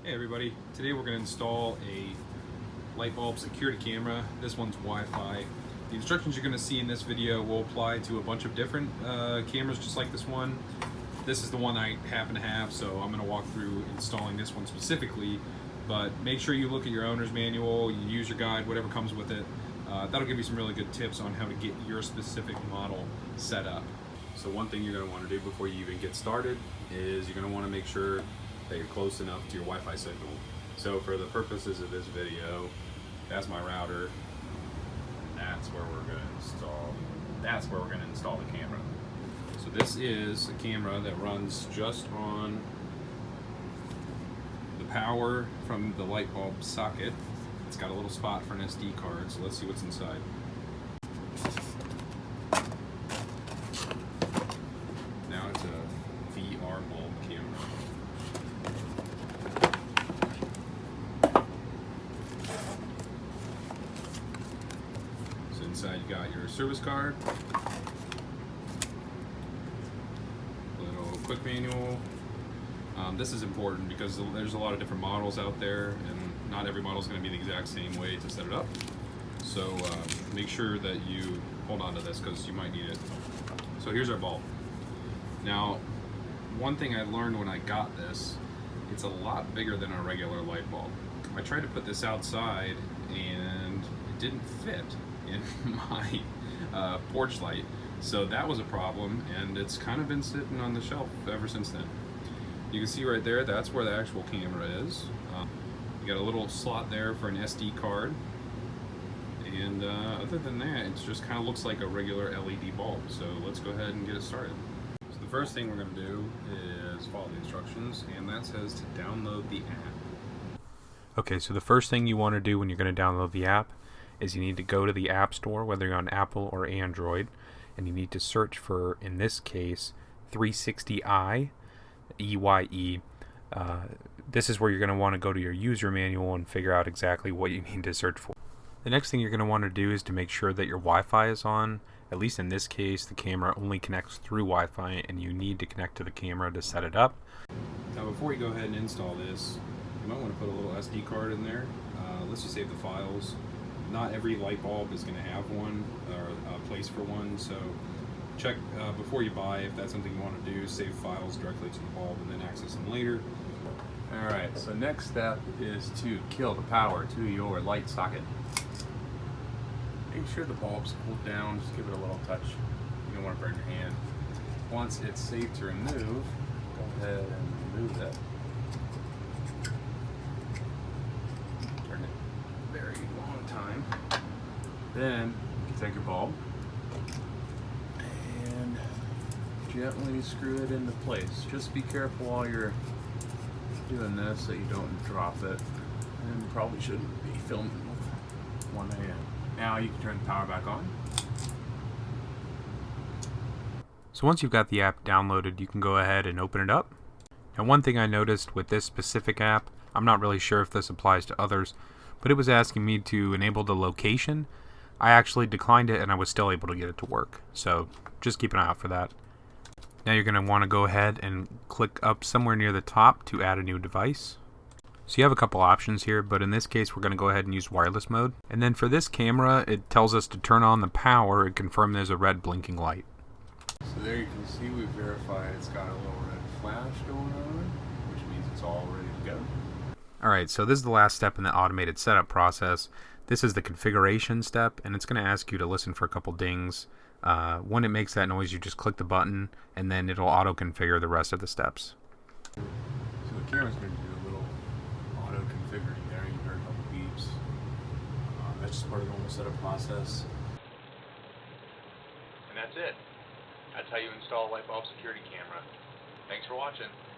Hey everybody, today we're going to install a light bulb security camera. This one's Wi-Fi. The instructions you're going to see in this video will apply to a bunch of different cameras just like this one. This is the one I happen to have, so I'm going to walk through installing this one specifically, but make sure you look at your owner's manual, you use your guide, whatever comes with it. That'll give you some really good tips on how to get your specific model set up. So one thing you're going to want to do before you even get started is you're going to want to make sure that you're close enough to your Wi-Fi signal. So for the purposes of this video, that's my router. That's where we're going to install the camera. So this is a camera that runs just on the power from the light bulb socket. It's got a little spot for an SD card, so let's see what's inside. Now it's a VR bulb camera. So inside you got your service card, little quick manual. This is important because there's a lot of different models out there, and not every model is going to be the exact same way to set it up. So make sure that you hold on to this because you might need it. So here's our bulb. Now, one thing I learned when I got this, it's a lot bigger than a regular light bulb. I tried to put this outside and it didn't fit in my porch light. So that was a problem, and it's kind of been sitting on the shelf ever since then. You can see right there, that's where the actual camera is. You got a little slot there for an SD card. And other than that, it just kind of looks like a regular LED bulb. So let's go ahead and get it started. So the first thing we're going to do is follow the instructions, and that says to download the app. Okay, so the first thing you want to do when you're going to download the app is you need to go to the App Store, whether you're on Apple or Android, and you need to search for, in this case, 360i, EYE. This is where you're going to want to go to your user manual and figure out exactly what you need to search for. The next thing you're going to want to do is to make sure that your Wi-Fi is on. At least in this case, the camera only connects through Wi-Fi, and you need to connect to the camera to set it up. Now before you go ahead and install this, you might want to put a little SD card in there. Let's just save the files. Not every light bulb is going to have one or a place for one, so check before you buy if that's something you want to do. Save files directly to the bulb and then access them later. Alright, so next step is to kill the power to your light socket. Make sure the bulb's cooled down, just give it a little touch. You don't want to burn your hand. Once it's safe to remove, go ahead and remove it. Turn it very long time. Then you can take your bulb and gently screw it into place. Just be careful while you're doing this so you don't drop it, and you probably shouldn't be filming with one hand. Now you can turn the power back on. So once you've got the app downloaded, you can go ahead and open it up. Now one thing I noticed with this specific app, I'm not really sure if this applies to others, but it was asking me to enable the location. I actually declined it and I was still able to get it to work. So just keep an eye out for that. Now you're going to want to go ahead and click up somewhere near the top to add a new device. So you have a couple options here, but in this case we're going to go ahead and use wireless mode. And then for this camera, it tells us to turn on the power and confirm there's a red blinking light. So there you can see we verified it's got a little red flash going on, which means it's all ready to go. Alright, so this is the last step in the automated setup process. This is the configuration step, and it's going to ask you to listen for a couple dings. When it makes that noise, you just click the button, and then it'll auto-configure the rest of the steps. So the camera's going to do a little auto-configuring there. You heard a couple beeps. That's just part of the normal setup process. And that's it. That's how you install a light bulb security camera. Thanks for watching.